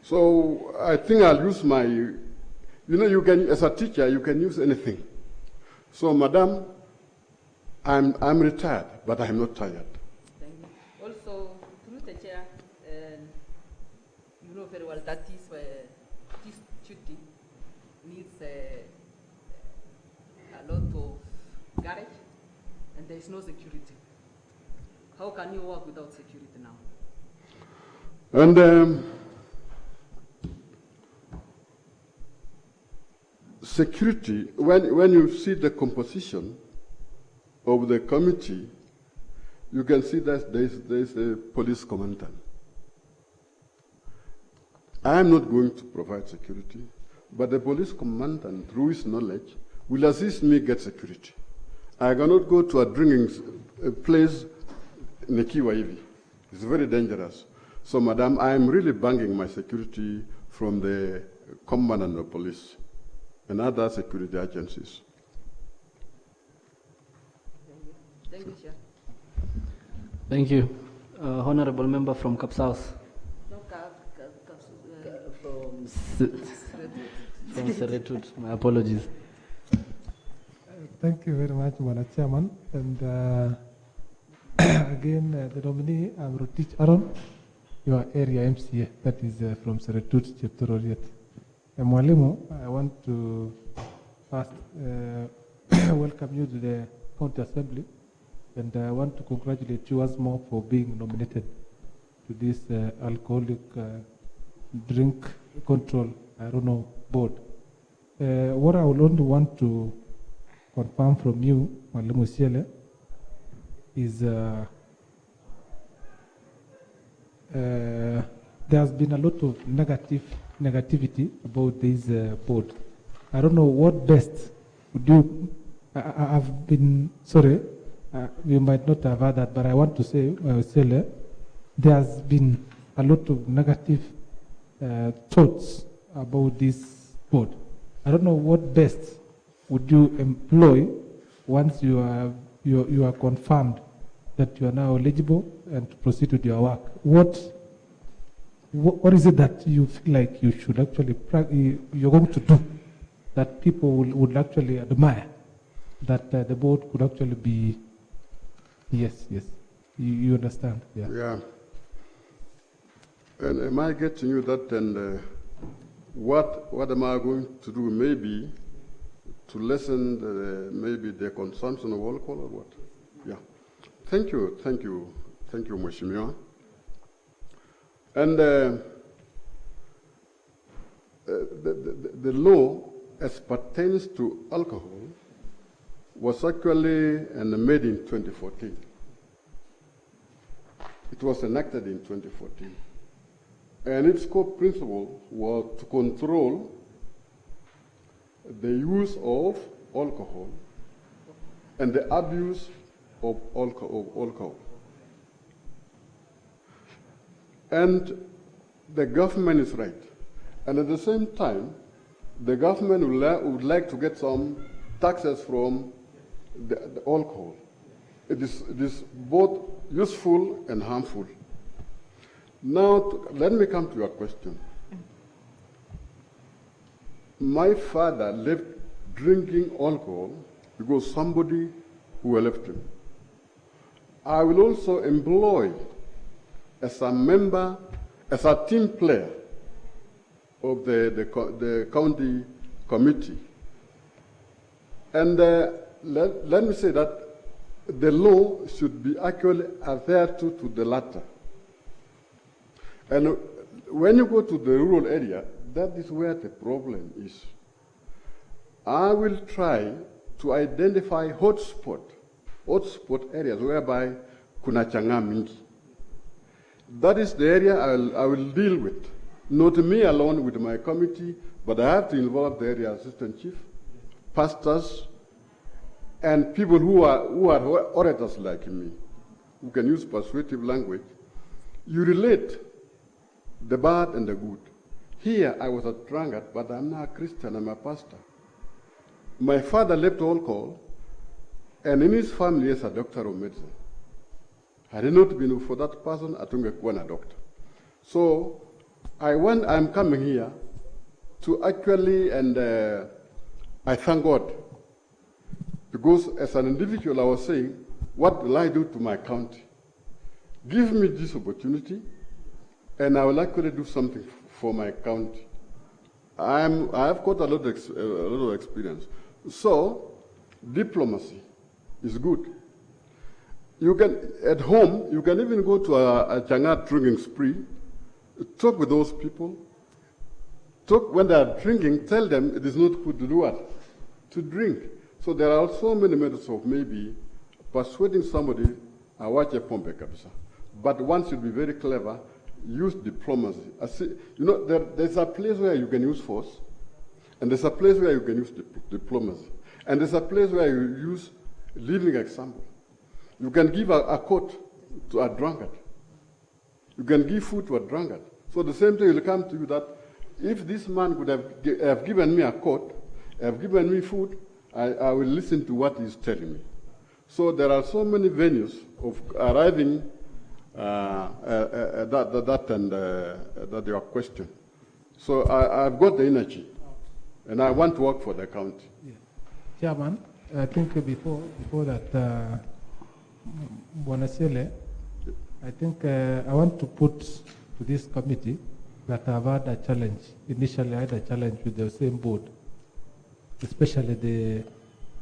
[SPEAKER 6] So I think I'll use my, you can, as a teacher, you can use anything. So, Madam, I'm retired, but I'm not tired.
[SPEAKER 4] Thank you. Also, through the chair, you know very well that this duty needs a lot of courage, and there is no security. How can you work without security now?
[SPEAKER 6] And security, when you see the composition of the committee, you can see that there's a police commandant. I am not going to provide security, but the police commandant, through his knowledge, will assist me get security. I cannot go to a drinking place, Nekiwa hivi. It's very dangerous. So, Madam, I am really banging my security from the commandant of police and other security agencies.
[SPEAKER 4] Thank you, Chair.
[SPEAKER 2] Thank you. Honorable member from Kapsaus.
[SPEAKER 4] No,
[SPEAKER 2] From Seretut. My apologies.
[SPEAKER 7] Thank you very much, Madam Chairman. And again, the nominee, I'm Rotich Aaron, your area MCA, that is from Seretut, Chapter Oriet. Mwalimu, I want to first welcome you to the County Assembly, and I want to congratulate you once more for being nominated to this alcoholic drink control, board. What I would only want to confirm from you, Mwalimu Siele, is there has been a lot of negativity about this board. I don't know what best would you. I've been sorry. You might not have heard that, but I want to say, Siele, there has been a lot of negative thoughts about this board. I don't know what best would you employ once you are confirmed that you are now eligible and to proceed with your work. What what is it that you feel like you should actually, you're going to do that people would actually admire, that the board could actually be, yes, you understand? Yeah.
[SPEAKER 6] Yeah. And am I getting you that? And what am I going to do? Maybe to lessen maybe the consumption of alcohol or what? Yeah. Thank you, Mheshimiwa. And the law as pertains to alcohol was actually made in 2014. It was enacted in 2014. And its core principle was to control the use of alcohol and the abuse of alcohol. And the government is right. And at the same time, the government would like to get some taxes from the alcohol. It is both useful and harmful. Now, let me come to your question. My father left drinking alcohol because somebody who left him. I will also employ as a member, as a team player of the county committee. And let me say that the law should be actually adhered to the latter. And when you go to the rural area, that is where the problem is. I will try to identify hotspot areas whereby kuna changa mingi. That is the area I will deal with. Not me alone with my committee, but I have to involve the area assistant chief, pastors, and people who are orators like me, who can use persuasive language. You relate the bad and the good. Here, I was a drunkard, but I'm not a Christian, I'm a pastor. My father left alcohol, and in his family is a doctor of medicine. Had it not been for that person, I think I would a doctor. So, I'm coming here to actually, and I thank God, because as an individual, I was saying, what will I do to my county? Give me this opportunity, and I will actually do something for my county. I have got a lot of experience. So, diplomacy is good. You can, at home, you can even go to a changa drinking spree, talk with those people, talk when they are drinking, tell them it is not good to do what? To drink. So there are so many methods of maybe persuading somebody, watch a pompe kabisa. But one should be very clever, use diplomacy. There's a place where you can use force, and there's a place where you can use diplomacy. And there's a place where you use living example. You can give a coat to a drunkard. You can give food to a drunkard. So the same thing will come to you that if this man could have given me a coat, have given me food, I will listen to what he's telling me. So there are so many venues of arriving that your question. So I've got the energy, and I want to work for the county.
[SPEAKER 7] Yeah. Chairman, I think before that, Bonasele, I think I want to put to this committee that I've had a challenge. Initially, I had a challenge with the same board, especially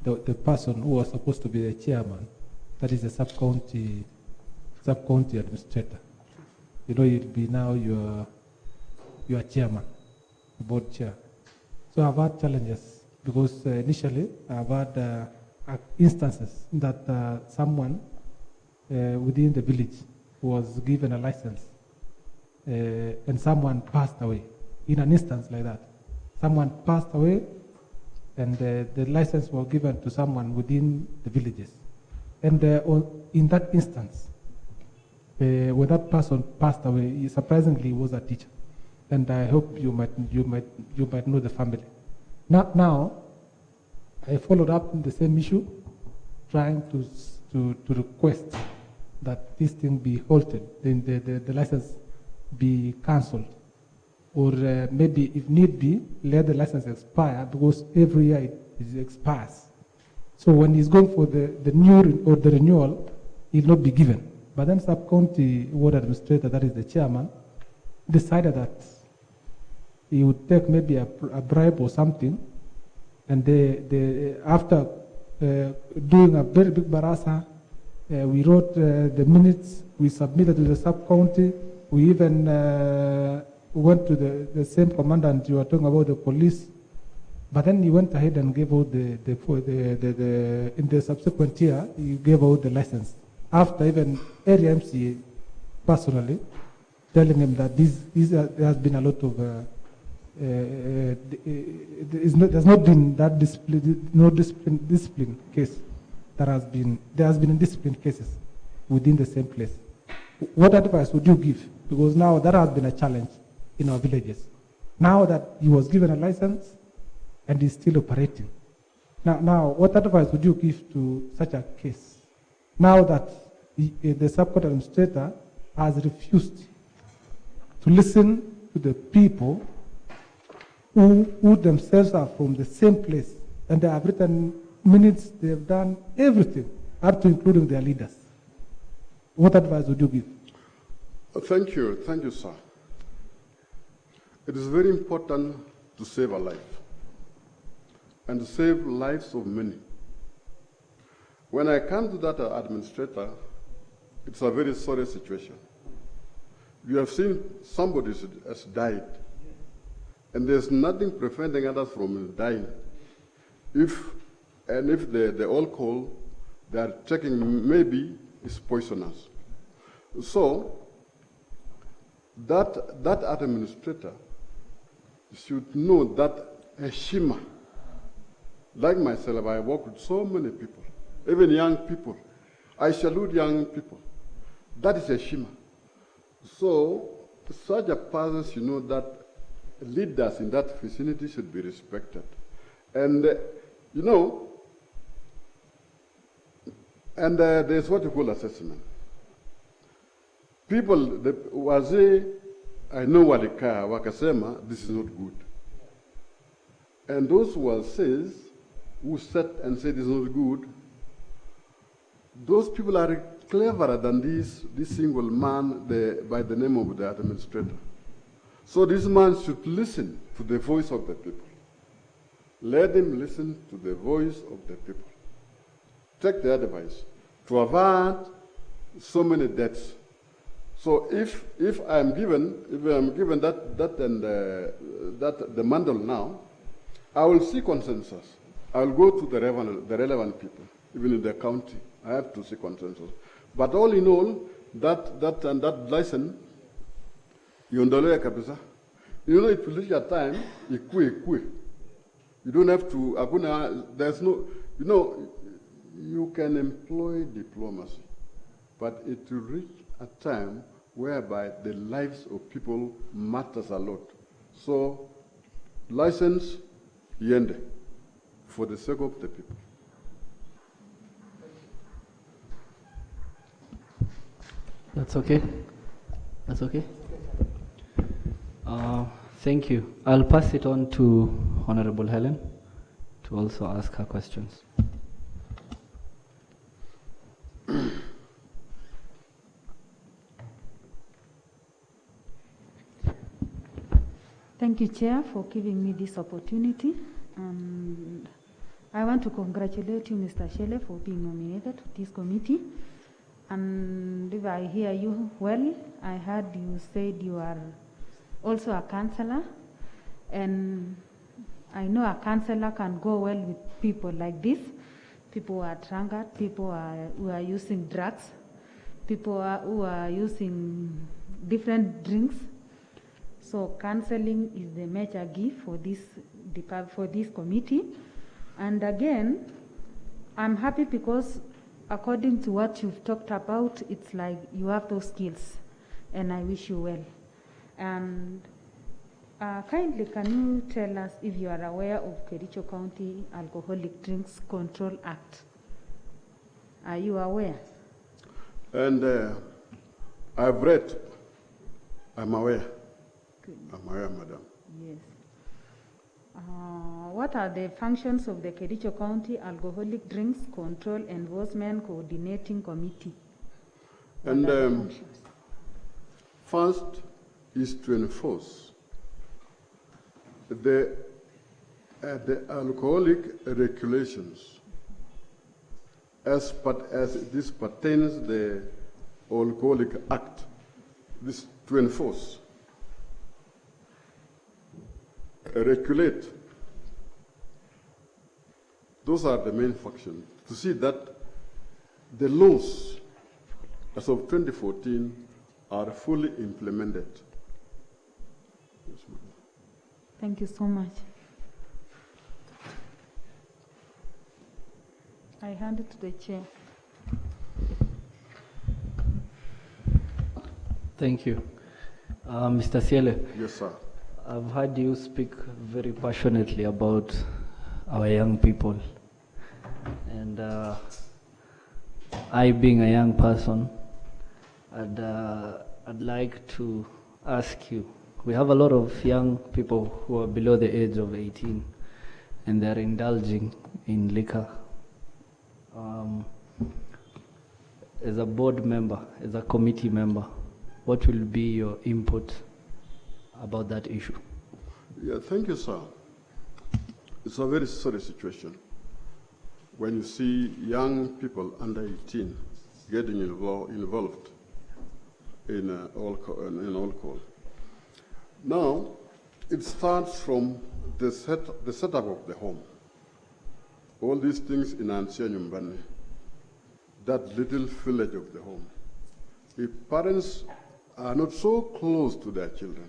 [SPEAKER 7] the person who was supposed to be the chairman, that is the sub-county administrator. You know, you'll be now your chairman, board chair. So I've had challenges because initially I've had instances that someone within the village was given a license and someone passed away. In an instance like that, someone passed away and the license was given to someone within the villages. And in that instance, when that person passed away, he surprisingly was a teacher. And I hope you might know the family. Now, I followed up on the same issue, trying to request that this thing be halted, the license be cancelled, or maybe if need be, let the license expire, because every year it expires. So when he's going for the new or the renewal, he'll not be given. But then sub-county ward administrator, that is the chairman, decided that he would take maybe a bribe or something, and after doing a very big barasa, we wrote the minutes, we submitted to the sub-county, we even went to the same commandant you were talking about, the police, but then he went ahead and gave out in the subsequent year, he gave out the license. After even area MCA personally telling him that there has been a lot of there's not been that discipline case. There has been discipline cases within the same place. What advice would you give? Because now that has been a challenge in our villages. Now that he was given a license and he's still operating. Now what advice would you give to such a case? Now that the sub-county administrator has refused to listen to the people who themselves are from the same place, and they have written minutes, they have done everything, up to including their leaders. What advice would you give?
[SPEAKER 6] Thank you, sir. It is very important to save a life, and to save lives of many. When I come to that administrator, it's a very sorry situation. You have seen somebody has died, and there's nothing preventing others from dying. If the alcohol they are taking maybe is poisonous. So that administrator should know that heshima, like myself, I work with so many people, even young people. I salute young people. That is heshima. So such a person should know that leaders in that vicinity should be respected. And, there's what you call assessment. People, I know wakasema, this is not good. And those who said and said this is not good, those people are cleverer than this single man by the name of the administrator. So this man should listen to the voice of the people. Let him listen to the voice of the people. Take the advice to avert so many deaths. So if I'm given that the mandal now, I will see consensus. I will go to the relevant people, even in the county. I have to see consensus. But all in all, that license, yondolea kabisa. It will reach a time, ikue. You don't have to, there's no, you can employ diplomacy, but it will reach a time whereby the lives of people matters a lot. So, license, yende, for the sake of the people.
[SPEAKER 2] That's okay. That's okay. Thank you. I'll pass it on to Honorable Helen to also ask her questions.
[SPEAKER 8] Thank you, Chair, for giving me this opportunity. And I want to congratulate you, Mr. Shele, for being nominated to this committee. And if I hear you well, I heard you said you are also a counselor. And I know a counselor can go well with people like this. People who are drunkard, people who are using drugs, people who are using different drinks. So counseling is the major gift for this committee. And again, I'm happy because according to what you've talked about, it's like you have those skills, and I wish you well. And kindly, can you tell us if you are aware of Kericho County Alcoholic Drinks Control Act? Are you aware?
[SPEAKER 6] And I've read I'm aware.
[SPEAKER 8] Good.
[SPEAKER 6] I'm aware, madam.
[SPEAKER 8] Yes. What are the functions of the Kericho County Alcoholic Drinks Control Enforcement Coordinating Committee? What
[SPEAKER 6] And
[SPEAKER 8] are the functions?
[SPEAKER 6] first is to enforce the alcoholic regulations as this pertains the Alcoholic Act. This to enforce, regulate. Those are the main functions. To see that the laws as of 2014 are fully implemented. Yes, ma'am.
[SPEAKER 8] Thank you so much. I hand it to the chair.
[SPEAKER 2] Thank you. Mr. Siele,
[SPEAKER 6] Yes, sir.
[SPEAKER 2] I've heard you speak very passionately about our young people. And I, being a young person, I'd like to ask you, we have a lot of young people who are below the age of 18 and they're indulging in liquor. As a board member, as a committee member, what will be your input about that issue?
[SPEAKER 6] Yeah, thank you, sir. It's a very sorry situation when you see young people under 18 getting involved in alcohol. Now, it starts from the setup of the home. All these things in Ansianyumbane, that little village of the home. If parents are not so close to their children,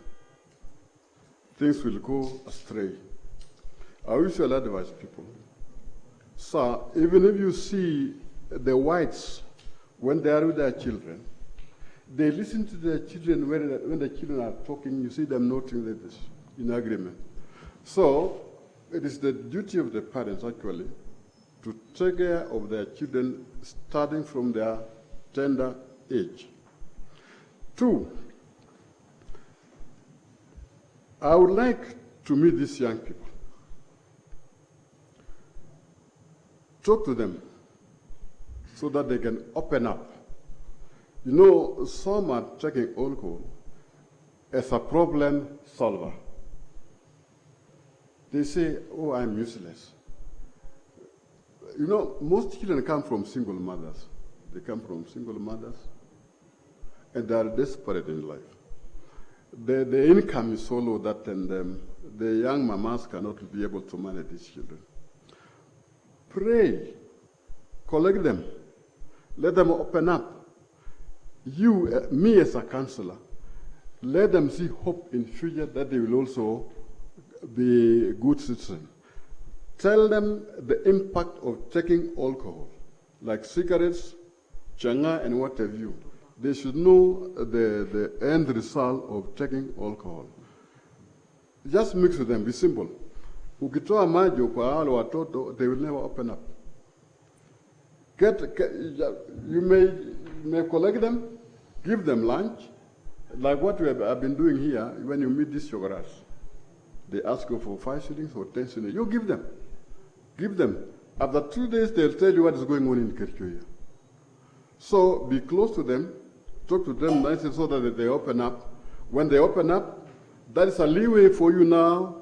[SPEAKER 6] things will go astray. I usually advise people, sir, even if you see the whites when they are with their children, they listen to their children when the children are talking, you see them noting this in agreement. So it is the duty of the parents actually to take care of their children starting from their tender age. 2, I would like to meet these young people. Talk to them so that they can open up. You know, some are taking alcohol as a problem solver. They say, oh, I'm useless. You know, most children come from single mothers. They come from single mothers, and they are desperate in life. The income is so low that the young mamas cannot be able to manage these children. Pray, collect them, let them open up. You, me as a counselor, let them see hope in future that they will also be good citizens. Tell them the impact of taking alcohol, like cigarettes, changa, and what have you. They should know the end result of taking alcohol. Just mix with them, be simple. Ukitoa maji kwa wale watoto, they will never open up. You may collect them, give them lunch, like what I've been doing here. When you meet these yogaras, they ask you for 5 shillings or 10 shillings. You give them. Give them. After 2 days, they'll tell you what is going on in Kericho. So be close to them, talk to them nicely so that they open up. When they open up, that is a leeway for you now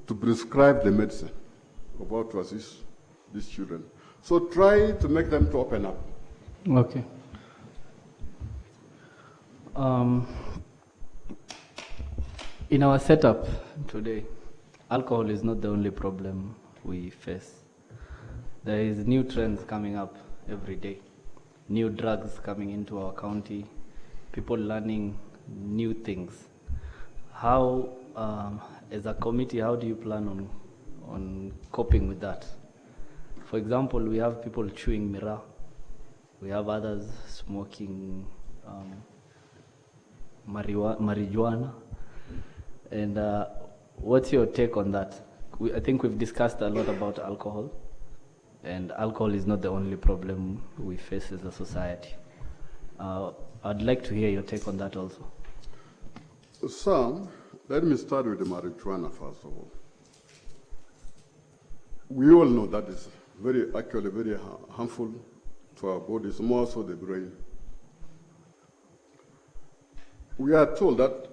[SPEAKER 6] to prescribe the medicine of how to assist these children. So try to make them to open up.
[SPEAKER 2] Okay. In our setup today, alcohol is not the only problem we face. There is new trends coming up every day, new drugs coming into our county, people learning new things. How, as a committee, how do you plan on coping with that? For example, we have people chewing miraa, we have others smoking marijuana, and what's your take on that? I think we've discussed a lot about alcohol, and alcohol is not the only problem we face as a society. I'd like to hear your take on that also.
[SPEAKER 6] So, let me start with the marijuana first of all. We all know that is actually very harmful to our bodies, more so the brain. We are told that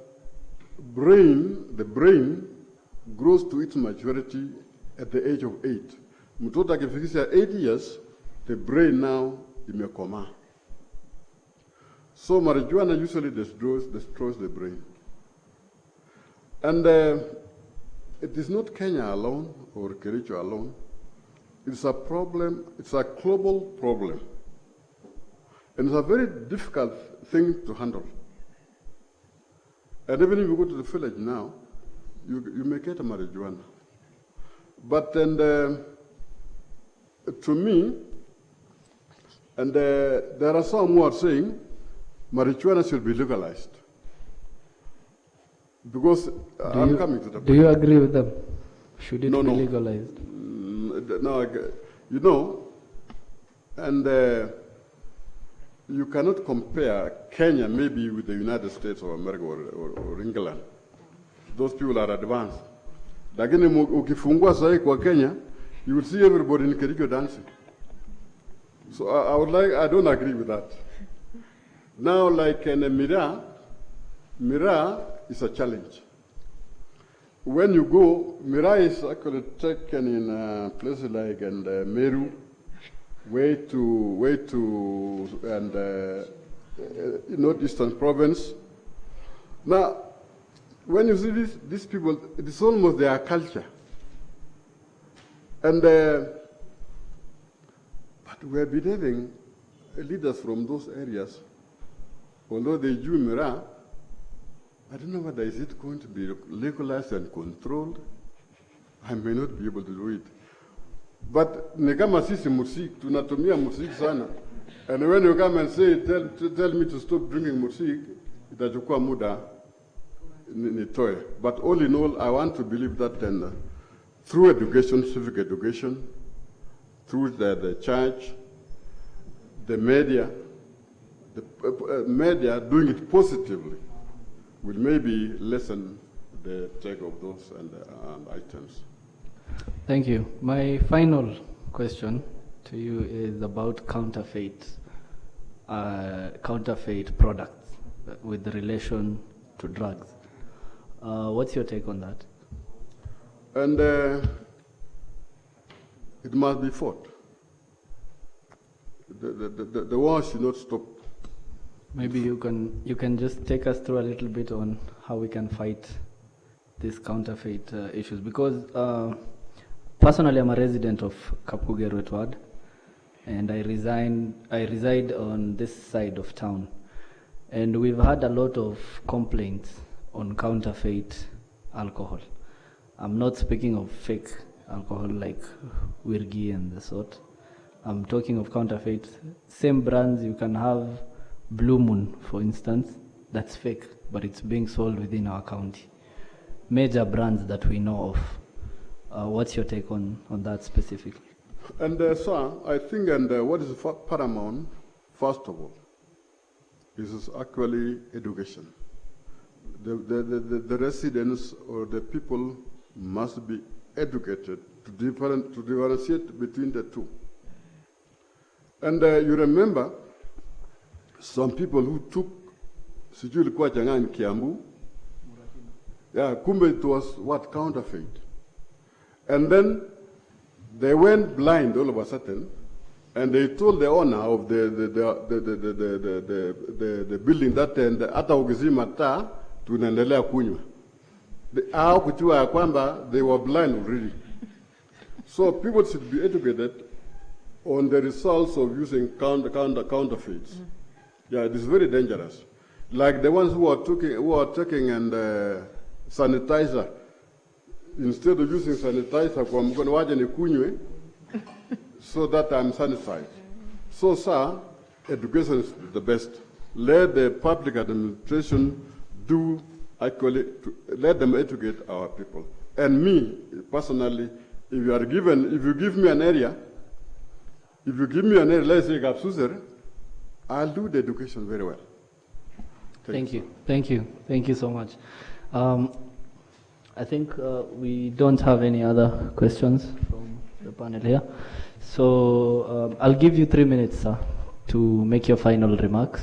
[SPEAKER 6] the brain grows to its maturity at the age of 8. Mtoto akifikisha 8 years, the brain now imekomaa. So marijuana usually destroys the brain. And it is not Kenya alone or Kericho alone. It's a problem, it's a global problem. And it's a very difficult thing to handle. And even if you go to the village now, you may get a marijuana. But then, to me, and there are some who are saying marijuana should be legalized. Because I'm coming to the point.
[SPEAKER 2] Do you agree with them? Should it be
[SPEAKER 6] No.
[SPEAKER 2] legalized?
[SPEAKER 6] No, you know, and you cannot compare Kenya maybe with the United States of America or England. Those people are advanced. Lakini ukifungua sahi kwa Kenya, you will see everybody in Kericho dancing. So I don't agree with that. Now, like in Mira is a challenge. When you go, Mira is actually taken in places like Meru, way to northeastern province. Now, when you see these people, it is almost their culture. And but we are behaving leaders from those areas, although they do Mira, I don't know whether is it going to be legalized and controlled. I may not be able to do it. But ni kama sisi musik, tunatumia musik sana. And when you come and say, tell me to stop drinking musik, itachukua muda nitoe. But all in all, I want to believe that through education, civic education, through the church, the media doing it positively, will maybe lessen the take of those and items.
[SPEAKER 2] Thank you. My final question to you is about counterfeit products with relation to drugs. What's your take on that?
[SPEAKER 6] And it must be fought. The war should not stop.
[SPEAKER 2] Maybe you can just take us through a little bit on how we can fight these counterfeit issues, because personally I'm a resident of Kapugeret Ward, and I reside on this side of town, and we've had a lot of complaints on counterfeit alcohol. I'm not speaking of fake alcohol like Wirgi and the sort. I'm talking of counterfeit. Same brands, you can have Blue Moon, for instance, that's fake, but it's being sold within our county. Major brands that we know of. What's your take on that specifically?
[SPEAKER 6] And sir, I think, what is paramount, first of all, is actually education. The residents or the people must be educated to differentiate between the two. And you remember some people who took sijui ilikuwa changanya in Kiambu. Yeah, kumbe it was what, counterfeit. And then they went blind all of a sudden, and they told the owner of the building that hata ukizima taa tunaendelea kunywa. Hao kujua ya kwamba they were blind already. So people should be educated on the results of using counterfeits. Yeah, it is very dangerous. Like the ones who are taking and sanitizer, instead of using sanitizer, kwa mkono waje nikunywe, so that I'm sanitized. So, sir, education is the best. Let the public administration let them educate our people. And me, personally, if you give me an area, let's say Gapsuser, I'll do the education very well.
[SPEAKER 2] Thank you so much. I think we don't have any other questions from the panel here. So I'll give you 3 minutes, sir, to make your final remarks,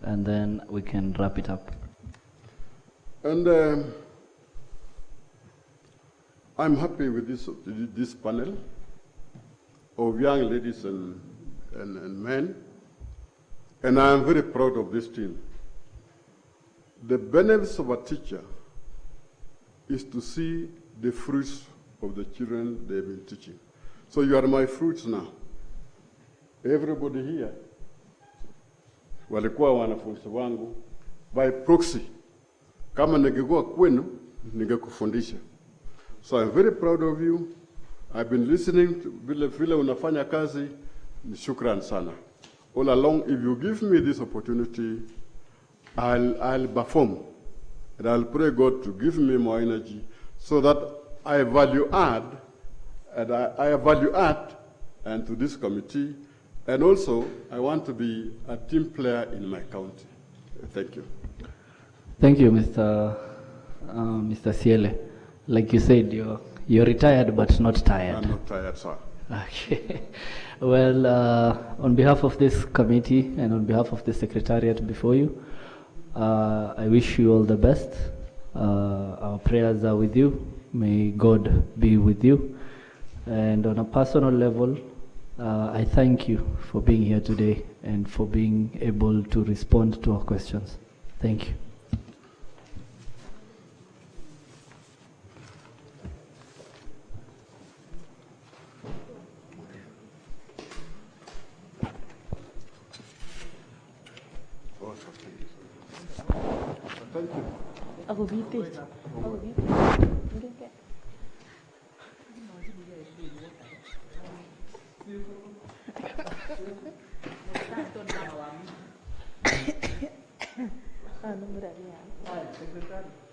[SPEAKER 2] and then we can wrap it up.
[SPEAKER 6] And I'm happy with this panel of young ladies and men, and I'm very proud of this team. The benefits of a teacher is to see the fruits of the children they've been teaching. So you are my fruits now. Everybody here walikuwa wanafunzi wangu by proxy. Kama ningekuwa kwenu, ningekufundisha. So I'm very proud of you. I've been listening to vile unafanya kazi, ni shukran sana. All along, if you give me this opportunity, I'll perform. And I'll pray God to give me more energy so that I value add, and I value add and to this committee. And also, I want to be a team player in my county. Thank you.
[SPEAKER 2] Thank you, Mr. Siele. Like you said, you're retired but not tired.
[SPEAKER 6] I'm not tired, sir.
[SPEAKER 2] Okay. Well, on behalf of this committee and on behalf of the Secretariat before you, I wish you all the best. Our prayers are with you. May God be with you. And on a personal level, I thank you for being here today and for being able to respond to our questions. Thank you.
[SPEAKER 6] Thank you.
[SPEAKER 3] Ako biti. Ah, nomor dia.